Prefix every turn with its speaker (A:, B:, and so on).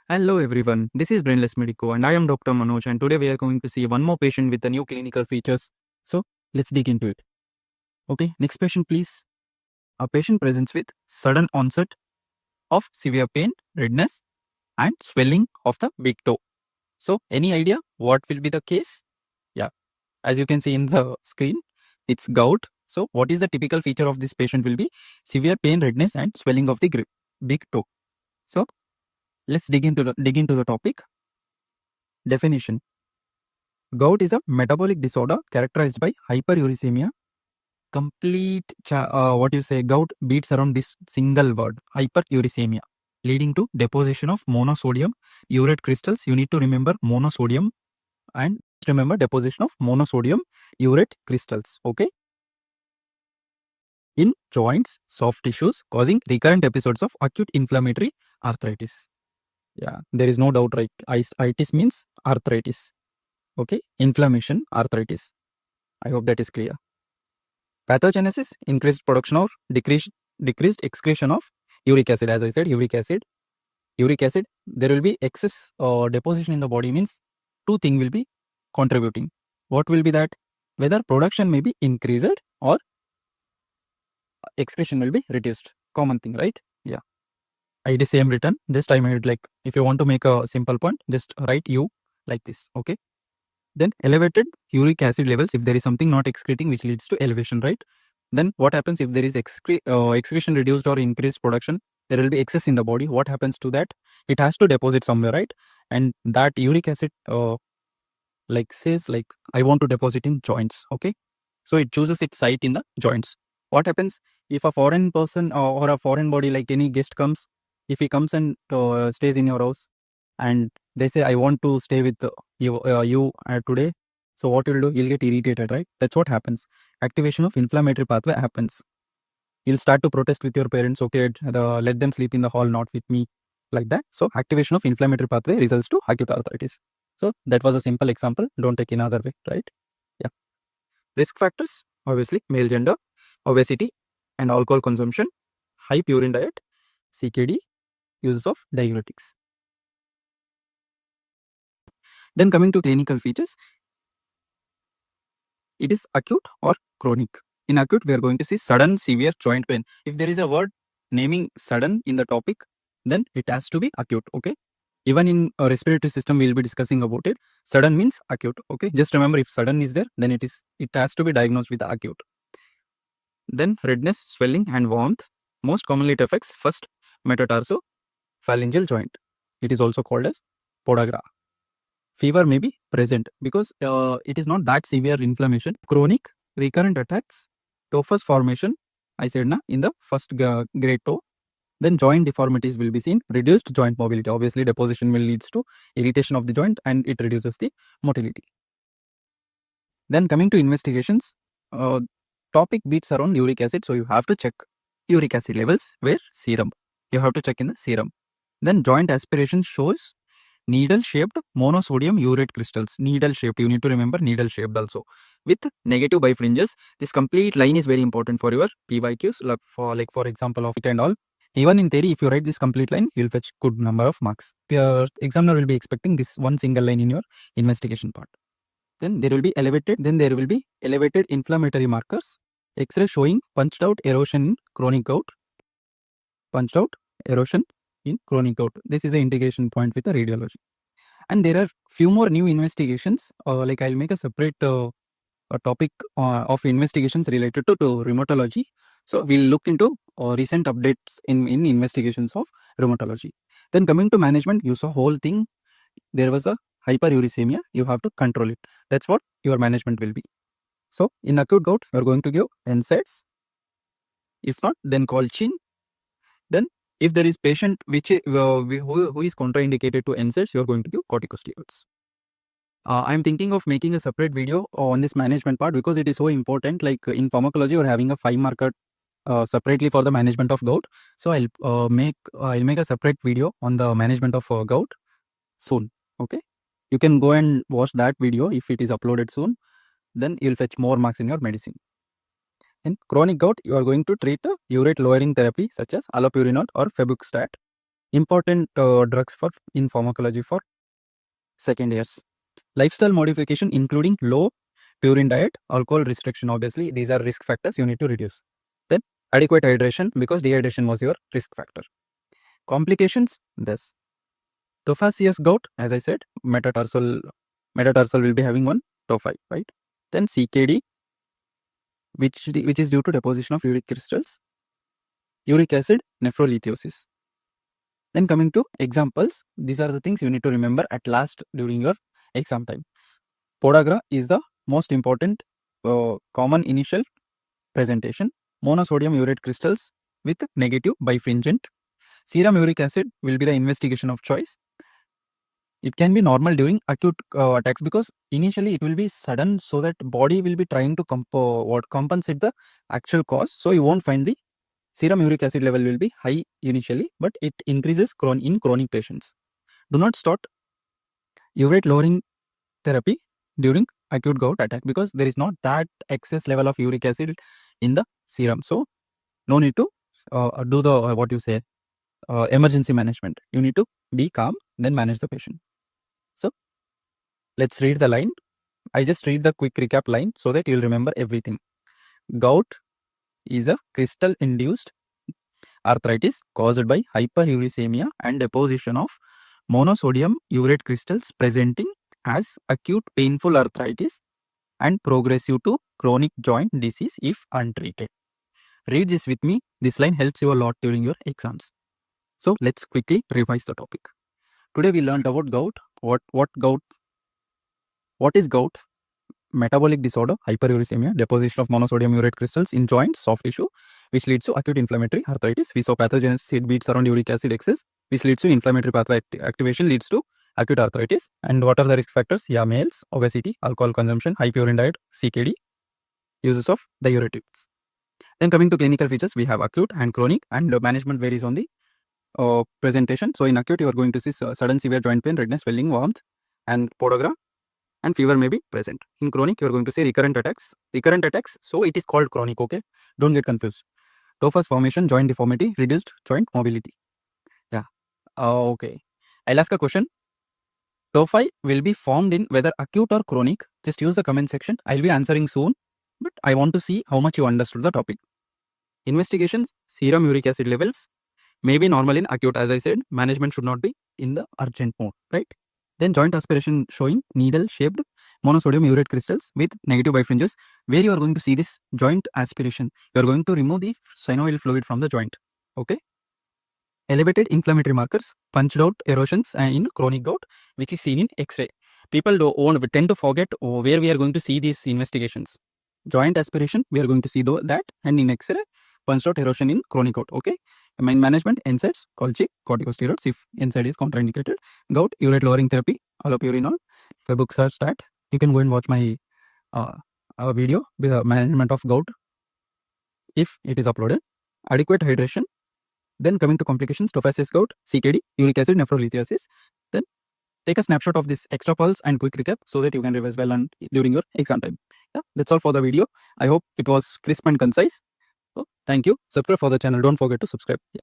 A: Hello everyone, this is Brainless Medico and I am Dr. Manoj, and today we are going to see one more patient with the new clinical features. So let's dig into it. Okay, next patient please. A patient presents with sudden onset of severe pain, redness and swelling of the big toe. So any idea what will be the case? Yeah, as you can see in the screen, it's gout. So what is the typical feature of this patient will be severe pain, redness and swelling of the big toe. So let's dig into the topic. Definition. Gout is a metabolic disorder characterized by hyperuricemia. Gout beats around this single word, hyperuricemia, leading to deposition of monosodium urate crystals. You need to remember monosodium and remember deposition of monosodium urate crystals. Okay. In joints, soft tissues, causing recurrent episodes of acute inflammatory arthritis. Yeah, there is no doubt, right? Itis means arthritis. Okay, inflammation, arthritis. I hope that is clear. Pathogenesis, increased production or decreased excretion of uric acid. As I said, uric acid, there will be excess deposition in the body, means two things will be contributing. What will be that? Whether production may be increased or excretion will be reduced. Common thing, right? Yeah. It is same written. Just I made like, if you want to make a simple point, just write U like this. Okay. Then elevated uric acid levels, if there is something not excreting, which leads to elevation, right? Then what happens if there is excretion reduced or increased production? There will be excess in the body. What happens to that? It has to deposit somewhere, right? And that uric acid says like, I want to deposit in joints. Okay, so it chooses its site in the joints. What happens if a foreign person or a foreign body, like any guest comes, if he comes and stays in your house and they say, I want to stay with you today, so what you'll do, you'll get irritated, right? That's what happens. Activation of inflammatory pathway happens. You'll start to protest with your parents. Okay, let them sleep in the hall, not with me, like that. So activation of inflammatory pathway results to acute arthritis. So that was a simple example. Don't take another way, right? Yeah. Risk factors, obviously male gender, obesity and alcohol consumption, high purine diet, CKD, uses of diuretics. Then coming to clinical features, it is acute or chronic. In acute, we are going to see sudden severe joint pain. If there is a word naming sudden in the topic, then it has to be acute. Okay. Even in a respiratory system, we will be discussing about it. Sudden means acute. Okay. Just remember, if sudden is there, then it has to be diagnosed with acute. Then redness, swelling and warmth. Most commonly it affects first metatarsophalangeal joint. It is also called as podagra. Fever may be present because it is not that severe inflammation. Chronic recurrent attacks, tophus formation, I said na, in the first grade toe. Then joint deformities will be seen, reduced joint mobility. Obviously, deposition will leads to irritation of the joint and it reduces the motility. Then coming to investigations, topic beats around uric acid. So you have to check uric acid levels where serum. You have to check in the serum. Then joint aspiration shows needle-shaped monosodium urate crystals. Needle-shaped, you need to remember needle-shaped also. With negative bifringes, this complete line is very important for your PYQs, for example of it and all. Even in theory, if you write this complete line, you'll fetch good number of marks. Your examiner will be expecting this one single line in your investigation part. Then there will be elevated inflammatory markers. X-ray showing punched out erosion in chronic gout. Punched out erosion in chronic gout. This is an integration point with the radiology. And there are few more new investigations. Like I'll make a separate a topic of investigations related to rheumatology. So we'll look into recent updates in investigations of rheumatology. Then coming to management, you saw whole thing. There was a hyperuricemia. You have to control it. That's what your management will be. So in acute gout, you are going to give NSAIDs. If not, then call chin. Then if there is patient who is contraindicated to NSAIDs, you are going to give corticosteroids. I'm thinking of making a separate video on this management part because it is so important. Like in pharmacology, we're having a 5-marker separately for the management of gout. So I'll make a separate video on the management of gout soon. Okay, you can go and watch that video if it is uploaded soon. Then you'll fetch more marks in your medicine. In chronic gout, you are going to treat the urate lowering therapy such as allopurinol or febuxostat. Important drugs for in pharmacology for second years. Lifestyle modification including low purine diet, alcohol restriction. Obviously, these are risk factors you need to reduce. Then adequate hydration because dehydration was your risk factor. Complications, this tophaceous gout, as I said, metatarsal will be having one tophi, right? Then CKD, which is due to deposition of uric crystals, uric acid nephrolithosis. Then coming to examples, these are the things you need to remember at last during your exam time. Podagra is the most important common initial presentation. Monosodium urate crystals with negative bifringent. Serum uric acid will be the investigation of choice. It can be normal during acute attacks because initially it will be sudden, so that body will be trying to compensate the actual cause. So you won't find the serum uric acid level will be high initially, but it increases in chronic patients. Do not start urate lowering therapy during acute gout attack because there is not that excess level of uric acid in the serum. So no need to do the emergency management. You need to be calm, then manage the patient. So let's read the line. I just read the quick recap line so that you'll remember everything. Gout is a crystal induced arthritis caused by hyperuricemia and deposition of monosodium urate crystals presenting as acute painful arthritis and progressive to chronic joint disease if untreated. Read this with me. This line helps you a lot during your exams. So let's quickly revise the topic. Today we learned about gout. What is gout? Metabolic disorder, hyperuricemia, deposition of monosodium urate crystals in joints, soft tissue, which leads to acute inflammatory arthritis. We saw pathogenesis, it beats around uric acid excess, which leads to inflammatory pathway activation, leads to acute arthritis. And what are the risk factors? Yeah, males, obesity, alcohol consumption, high purine diet, CKD, uses of diuretics. Then coming to clinical features, we have acute and chronic, and the management varies on the presentation. So in acute, you are going to see sudden severe joint pain, redness, swelling, warmth, and podagra, and fever may be present. In chronic, you are going to see recurrent attacks. So it is called chronic, okay? Don't get confused. Tophus formation, joint deformity, reduced joint mobility. Yeah. Okay. I'll ask a question. Tophi will be formed in whether acute or chronic. Just use the comment section. I'll be answering soon, but I want to see how much you understood the topic. Investigations, serum uric acid levels may be normal in acute. As I said, management should not be in the urgent mode, right? Then joint aspiration showing needle-shaped monosodium urate crystals with negative bifringes. Where you are going to see this joint aspiration, you are going to remove the synovial fluid from the joint. Okay. Elevated inflammatory markers, punched out erosions in chronic gout, which is seen in X-ray. People tend to forget where we are going to see these investigations. Joint aspiration, we are going to see that, and in X-ray, punched out erosion in chronic gout. Okay. Main management, NSAIDs, Colchic, corticosteroids if NSAID is contraindicated. Gout, urate lowering therapy, allopurinol. If the books are stat, you can go and watch my video with the management of gout if it is uploaded. Adequate hydration. Then coming to complications, tophaceous gout, CKD, uric acid nephrolithosis. Then take a snapshot of this extra pulse and quick recap so that you can revise well and during your exam time. Yeah, that's all for the video. I hope it was crisp and concise. So thank you. Subscribe for the channel. Don't forget to subscribe. Yeah.